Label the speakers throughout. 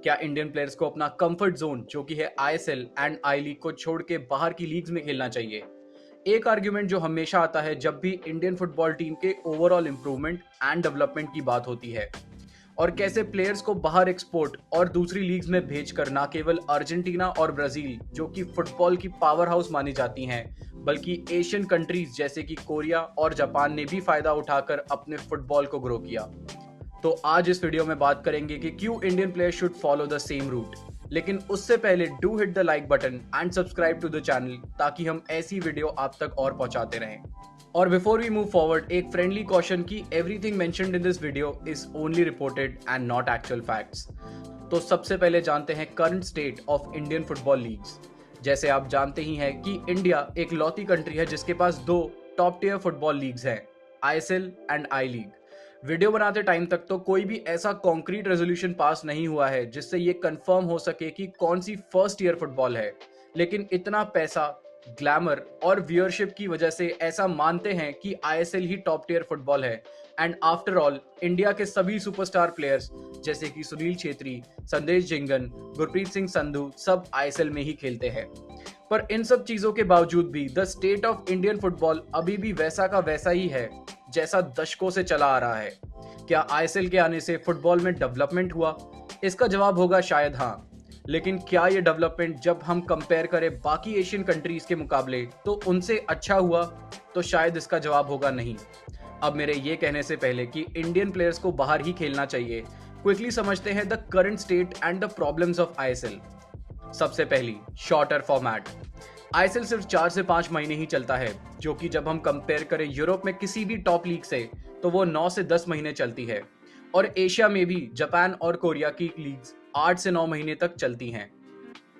Speaker 1: क्या Indian players को अपना कंफर्ट जोन जो कि है आईएसएल एंड आई लीग को छोड़ के बाहर की लीग्स में खेलना चाहिए? एक आर्ग्यूमेंट जो हमेशा आता है जब भी इंडियन फुटबॉल टीम के ओवरऑल इंप्रूवमेंट एंड डेवलपमेंट की बात होती है, और कैसे प्लेयर्स को बाहर एक्सपोर्ट और दूसरी लीग्स में भेजकर ना केवल अर्जेंटीना और ब्राजील जो कि फुटबॉल की पावर हाउस मानी जाती हैं, बल्कि एशियन कंट्रीज जैसे कि कोरिया और जापान ने भी फायदा उठाकर अपने फुटबॉल को ग्रो किया। तो आज इस वीडियो में बात करेंगे कि क्यों Indian players should follow the same route. लेकिन उससे पहले do hit the like button and subscribe to the channel ताकि हम ऐसी वीडियो आप तक और पहुंचाते रहें। और बिफोर वी मूव फॉरवर्ड, एक फ्रेंडली कॉशन कि everything mentioned in this video is only reported and not actual facts. तो सबसे पहले जानते हैं current state of Indian football leagues. जैसे आप जानते ही हैं कि इंडिया एक लौती कंट्री है जिसके पास दो टॉप टियर फुटबॉल लीग्स हैं, ISL and I league. Video बनाते टाइम तक तो कोई भी ऐसा कॉन्क्रीट रेजोल्यूशन पास नहीं हुआ है जिससे ये कंफर्म हो सके कि कौन सी फर्स्ट ईयर फुटबॉल है, लेकिन इतना पैसा, ग्लैमर और व्यूअरशिप की वजह से ऐसा मानते हैं कि आईएसएल ही टॉप टियर फुटबॉल है। एंड आफ्टर ऑल इंडिया के सभी सुपरस्टार प्लेयर्स जैसे कि सुनील छेत्री, संदेश झिंगन, गुरप्रीत सिंह संधू सब आईएसएल में ही खेलते हैं। पर इन सब चीजों के बावजूद भी the state of Indian football अभी भी वैसा का वैसा ही है जैसा दशकों से चला आ रहा है। क्या आईएसएल के आने से फुटबॉल में डेवलपमेंट हुआ? इसका जवाब होगा शायद हाँ, लेकिन क्या ये डेवलपमेंट जब हम कंपेयर करें बाकी एशियन कंट्रीज के मुकाबले तो उनसे अच्छा हुआ? तो शायद इसका जवाब होगा नहीं। अब मेरे ये कहने से पहले कि इंडियन प्लेयर्स को बाहर ही खेलना चाहिए, क्विकली समझते हैं the current state and the problems of ISL. सबसे पहली, शॉर्टर फॉर्मेट। आईएसएल सिर्फ 4 से 5 महीने ही चलता है, जो कि जब हम कंपेयर करें यूरोप में किसी भी टॉप लीग से तो वो 9 से 10 महीने चलती है, और एशिया में भी जापान और कोरिया की लीग्स 8 से 9 महीने तक चलती हैं।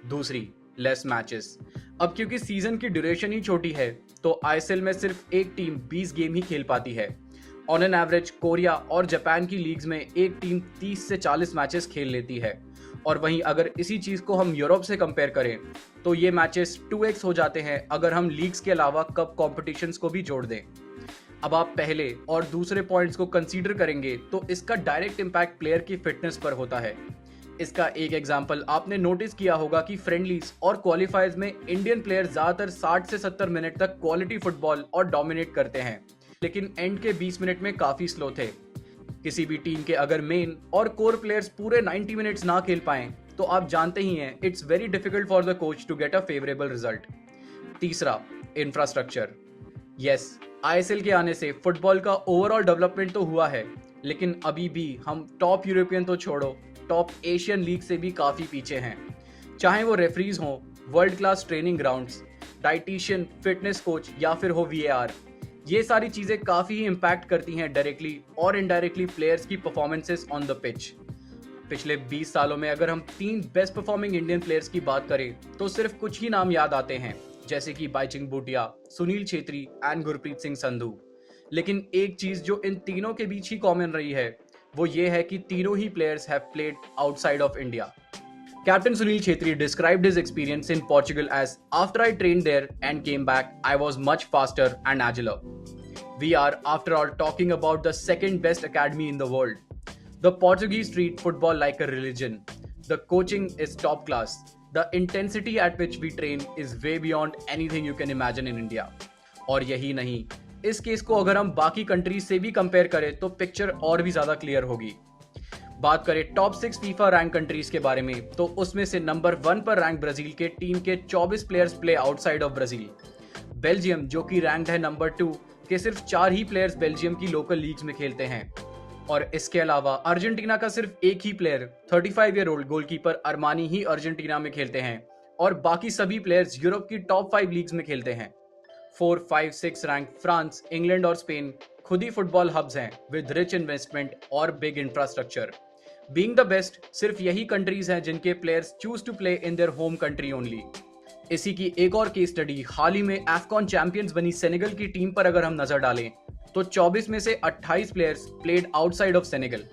Speaker 1: दूसरी, लेस मैचेस। अब क्योंकि सीजन की ड्यूरेशन ही छोटी है तो आईएसएल में सिर्फ एक टीम 20 गेम ही खेल पाती है। ऑन एन एवरेज कोरिया और जापान की लीग्स में एक टीम 30 से 40 मैचेस खेल लेती है, और वहीं अगर इसी चीज को हम यूरोप से कंपेयर करें तो ये मैचेस 2x हो जाते हैं अगर हम लीग्स के अलावा कप कॉम्पिटिशन्स को भी जोड़ दें। अब आप पहले और दूसरे पॉइंट्स को कंसीडर करेंगे तो इसका डायरेक्ट इम्पैक्ट प्लेयर की फिटनेस पर होता है। इसका एक एग्जांपल आपने नोटिस किया होगा कि फ्रेंडलीज और क्वालिफायर्स में इंडियन प्लेयर ज्यादातर 60 से 70 मिनट तक क्वालिटी फुटबॉल और डोमिनेट करते हैं, लेकिन एंड के 20 मिनट में काफी स्लो थे। किसी भी टीम के अगर मेन और कोर प्लेयर्स पूरे 90 मिनट्स ना खेल पाएं तो आप जानते ही हैं it's very difficult for the coach to get a favourable result. तीसरा, इंफ्रास्ट्रक्चर। यस, आईएसएल के आने से फुटबॉल का ओवरऑल डेवलपमेंट तो हुआ है, लेकिन अभी भी हम टॉप यूरोपियन तो छोड़ो, टॉप एशियन लीग से भी काफी पीछे हैं। चाहे वो रेफरीज हों, world class training grounds, dietitian, fitness coach या फिर हो वीएआर, ये सारी चीजें काफी ही इम्पैक्ट करती हैं डायरेक्टली और इनडायरेक्टली प्लेयर्स की परफॉर्मेंसेस ऑन द पिच। पिछले 20 सालों में अगर हम 3 बेस्ट परफॉर्मिंग इंडियन प्लेयर्स की बात करें तो सिर्फ कुछ ही नाम याद आते हैं, जैसे कि बाइचुंग भूटिया, सुनील छेत्री एंड गुरप्रीत सिंह संधू। लेकिन एक चीज जो इन तीनों के बीच ही कॉमन रही है वो ये है कि तीनों ही players have played outside of India. Captain Sunil Chhetri described his experience in Portugal as, "After I trained there and came back, I was much faster and agiler." We are, after all, talking about the second best academy in the world. The Portuguese treat football like a religion. The coaching is top class. The intensity at which we train is way beyond anything you can imagine in India. और यही नहीं, इस case को अगर हम बाकी countries से भी कंपेयर करें तो पिक्चर और भी ज्यादा क्लियर होगी। बात करें टॉप 6 फीफा रैंक कंट्रीज के बारे में तो उसमें से नंबर 1 पर रैंक ब्राजील के टीम के 24 players play outside of Brazil. Belgium जो कि रैंक्ड है नंबर 2 के सिर्फ 4 ही प्लेयर्स बेल्जियम की लोकल लीग्स में खेलते हैं। और इसके अलावा अर्जेंटीना का सिर्फ एक ही player 35 year old goalkeeper Armani ही अर्जेंटीना में खेलते हैं, और बाकी सभी प्लेयर्स यूरोप की टॉप 5 लीग्स में खेलते हैं। 4, 5, 6 रैंक फ्रांस, इंग्लैंड और स्पेन खुद ही फुटबॉल हब्स हैं विद रिच इन्वेस्टमेंट और big infrastructure. Being the best सिर्फ यही कंट्रीज हैं जिनके players choose to play in their home country only. इसी की एक और केस स्टडी हाल ही में AFCON चैंपियंस बनी सेनेगल की टीम पर अगर हम नजर डालें तो 24 में से 28 players played outside of Senegal,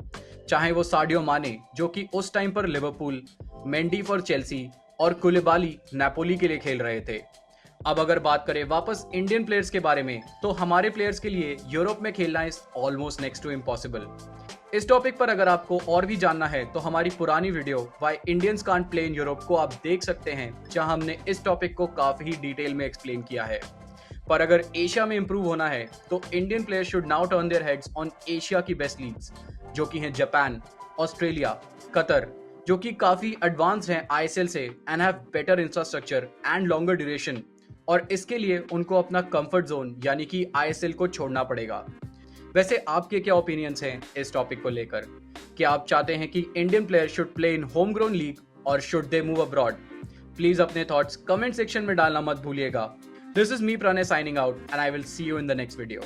Speaker 1: चाहे वो साडियो माने जो कि उस टाइम पर लिवरपूल, मेंडी फॉर चेल्सी और कुलिबाली नेपोली के लिए खेल रहे थे। अब अगर बात करें वापस इंडियन प्लेयर्स के बारे में तो हमारे प्लेयर्स के लिए यूरोप में खेलना is almost next to impossible. इस टॉपिक पर अगर आपको और भी जानना है तो हमारी पुरानी video why Indians can't play in Europe को आप देख सकते हैं, जहां हमने इस टॉपिक को काफी डिटेल में एक्सप्लेन किया है। पर अगर एशिया में इंप्रूव होना है तो Indian players should now turn their heads on Asia की बेस्ट लीग्स, जो कि हैं जापान, ऑस्ट्रेलिया, कतर, जो कि काफी एडवांस्ड हैं आईएसएल से and have better infrastructure and longer duration. और इसके लिए उनको अपना कंफर्ट जोन यानी कि आईएसएल को छोड़ना पड़ेगा। वैसे आपके क्या ओपिनियंस हैं इस टॉपिक को लेकर? क्या आप चाहते हैं कि Indian player should play in home grown league और should they move abroad? Please अपने थॉट्स कमेंट सेक्शन में डालना मत भूलिएगा। This is me Pranay signing out and I will see you in the next video.